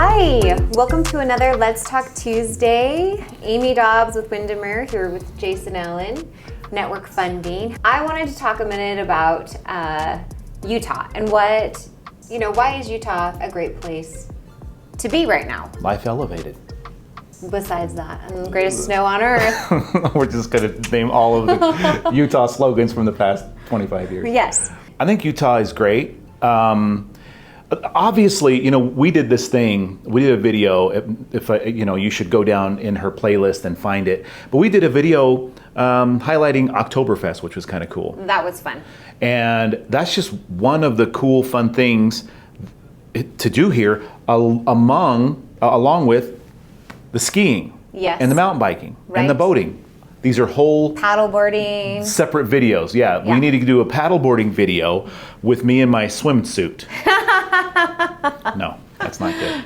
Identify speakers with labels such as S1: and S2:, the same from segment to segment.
S1: Hi, welcome to another Let's Talk Tuesday. Amy Dobbs with Windermere here with Jason Allen, Network Funding. I wanted to talk a minute about Utah and why is Utah a great place to be right now?
S2: Life elevated.
S1: Besides that, and the greatest snow on earth.
S2: We're just going to name all of the Utah slogans from the past 25 years.
S1: Yes.
S2: I think Utah is great. Obviously, we did this thing. We did a video. You should go down in her playlist and find it. But we did a video highlighting Oktoberfest, which was kind of cool.
S1: That was fun.
S2: And that's just one of the cool, fun things to do here, along with the skiing,
S1: yes,
S2: and the mountain biking,
S1: right,
S2: and the boating. These are whole
S1: paddleboarding,
S2: separate videos. Yeah, we need to do a paddleboarding video with me in my swimsuit. No, that's not good.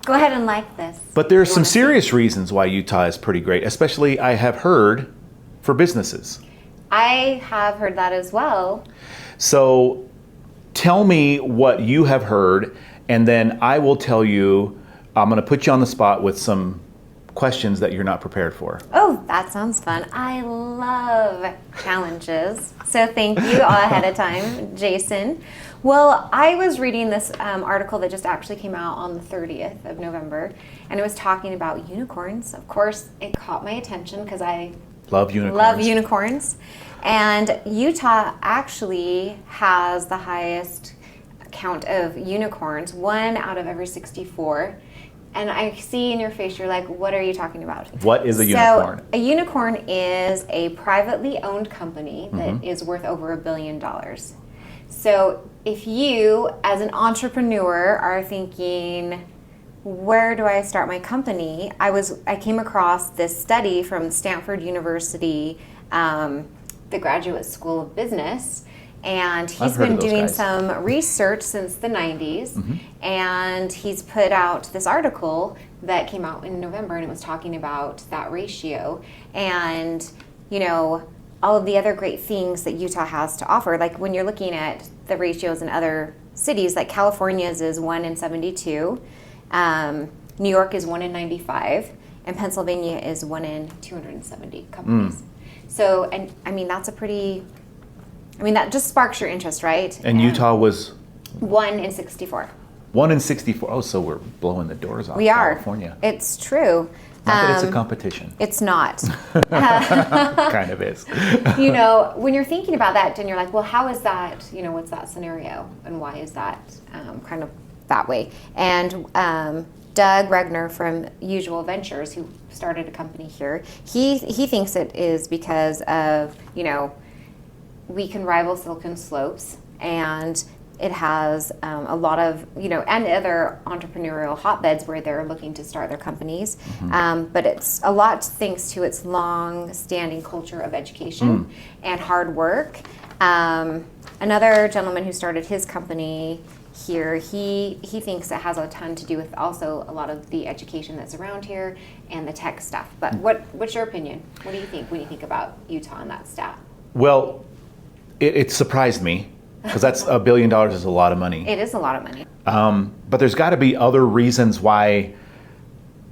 S1: Go ahead and like this.
S2: But there's some serious reasons why Utah is pretty great, especially I have heard for businesses.
S1: I have heard that as well.
S2: So tell me what you have heard, and then I will tell you. I'm going to put you on the spot with some questions that you're not prepared for.
S1: Oh, that sounds fun. I love challenges. So thank you all ahead of time, Jason. Well, I was reading this article that just actually came out on the 30th of November, and it was talking about unicorns. Of course, it caught my attention because I
S2: love unicorns.
S1: Love unicorns. And Utah actually has the highest count of unicorns, 1 out of every 64. And I see in your face, you're like, what are you talking about?
S2: What is a unicorn?
S1: So a unicorn is a privately owned company that is worth over $1 billion. So if you, as an entrepreneur, are thinking, where do I start my company? I came across this study from Stanford University, the Graduate School of Business. And he's been doing some research since the 90s, and he's put out this article that came out in November, and it was talking about that ratio and, all of the other great things that Utah has to offer. Like when you're looking at the ratios in other cities, like California's is 1 in 72, New York is 1 in 95, and Pennsylvania is 1 in 270 companies. So, and I mean, that's that just sparks your interest, right?
S2: And Utah was?
S1: 1 in 64.
S2: 1 in 64. Oh, so we're blowing the doors off California.
S1: It's true.
S2: Not that it's a competition.
S1: It's not.
S2: Kind of is.
S1: When you're thinking about that, and you're like, well, how is that, what's that scenario? And why is that kind of that way? And Doug Regner from Usual Ventures, who started a company here, he thinks it is because of, we can rival Silicon Slopes, and it has a lot of, and other entrepreneurial hotbeds where they're looking to start their companies. But it's a lot thanks to its long-standing culture of education and hard work. Another gentleman who started his company here, he thinks it has a ton to do with also a lot of the education that's around here and the tech stuff. But what's your opinion? What do you think when you think about Utah and that stat?
S2: Well, it surprised me, because that's $1 billion is a lot of money.
S1: It is a lot of money.
S2: But there's got to be other reasons why,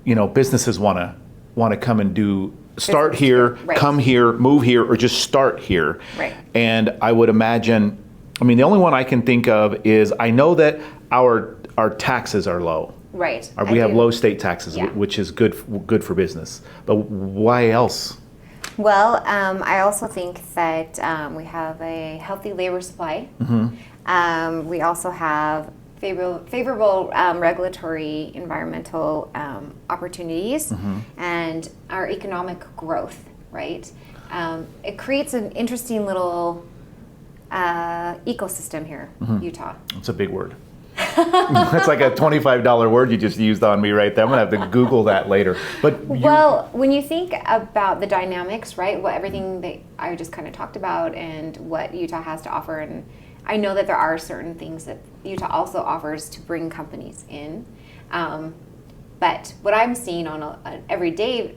S2: businesses want to come and start here,
S1: right,
S2: come here, move here, or just start here.
S1: Right.
S2: And I would imagine, the only one I can think of is, I know that our taxes are low.
S1: Right.
S2: We have low state taxes, which is good for business. But why else?
S1: Well, I also think that we have a healthy labor supply. We also have favorable regulatory environmental opportunities and our economic growth, right? It creates an interesting little ecosystem here, Utah.
S2: It's a big word. That's like a $25 word you just used on me right there. I'm going to have to Google that later. But
S1: when you think about the dynamics, right, everything that I just kind of talked about and what Utah has to offer, and I know that there are certain things that Utah also offers to bring companies in. But what I'm seeing on an everyday,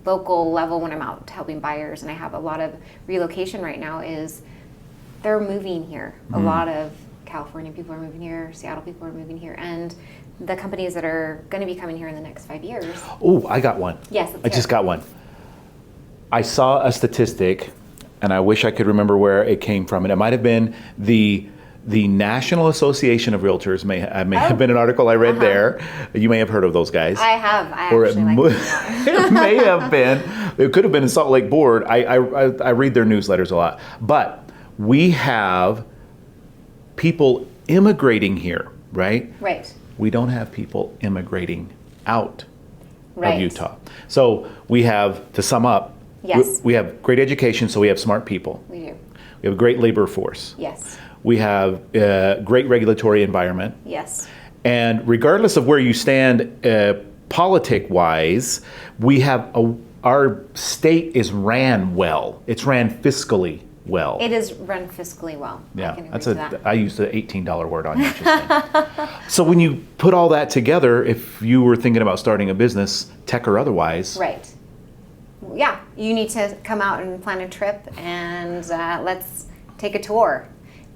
S1: local level when I'm out helping buyers, and I have a lot of relocation right now, is they're moving here. A lot of California people are moving here, Seattle people are moving here, and the companies that are going to be coming here in the next 5 years.
S2: Oh, I got one.
S1: Yes,
S2: I just got one. I saw a statistic, and I wish I could remember where it came from, and it might have been the National Association of Realtors may have been an article I read there. You may have heard of those guys.
S1: I have. I
S2: Or
S1: actually like them a lot.
S2: it may have been. It could have been in Salt Lake Board. I read their newsletters a lot. But we have people immigrating here, right?
S1: Right.
S2: We don't have people immigrating out
S1: Right.
S2: of Utah. So we have, to sum up,
S1: Yes.
S2: we have great education, so we have smart people.
S1: We do.
S2: We have a great labor force.
S1: Yes.
S2: We have a great regulatory environment.
S1: Yes.
S2: And regardless of where you stand politic-wise, we have our state is ran well. It's ran fiscally well.
S1: It is run fiscally well.
S2: Yeah,
S1: I can agree
S2: that's
S1: to that.
S2: I used the $18 word on you just then. So when you put all that together, if you were thinking about starting a business, tech or otherwise,
S1: Right. Yeah, you need to come out and plan a trip, and let's take a tour.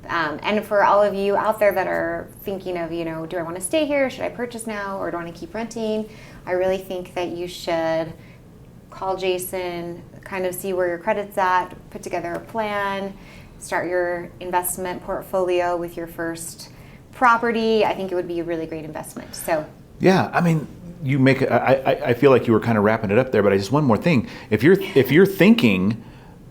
S1: And for all of you out there that are thinking of, do I want to stay here? Should I purchase now, or do I want to keep renting? I really think that you should call Jason, kind of see where your credit's at, put together a plan, start your investment portfolio with your first property. I think it would be a really great investment. So
S2: yeah, I mean, you make. I feel like you were kind of wrapping it up there, but just one more thing. If you're thinking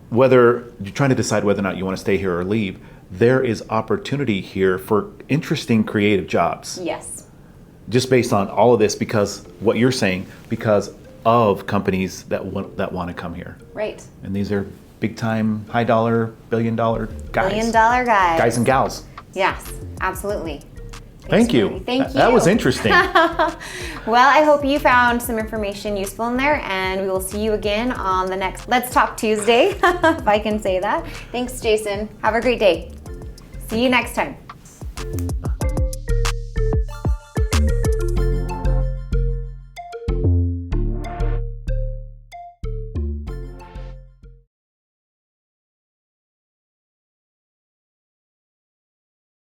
S2: whether you're trying to decide whether or not you want to stay here or leave, there is opportunity here for interesting creative jobs.
S1: yes,
S2: Just based on all of this, because what you're saying, because of companies that want to come here,
S1: right.
S2: and these are big time, high dollar, $billion guys,
S1: $1 billion guys.
S2: guys and gals.
S1: Yes, absolutely.
S2: Thank you.
S1: Marie. Thank you.
S2: That was interesting.
S1: Well, I hope you found some information useful in there, and we will see you again on the next Let's Talk Tuesday, if I can say that. Thanks, Jason. Have a great day. See you next time.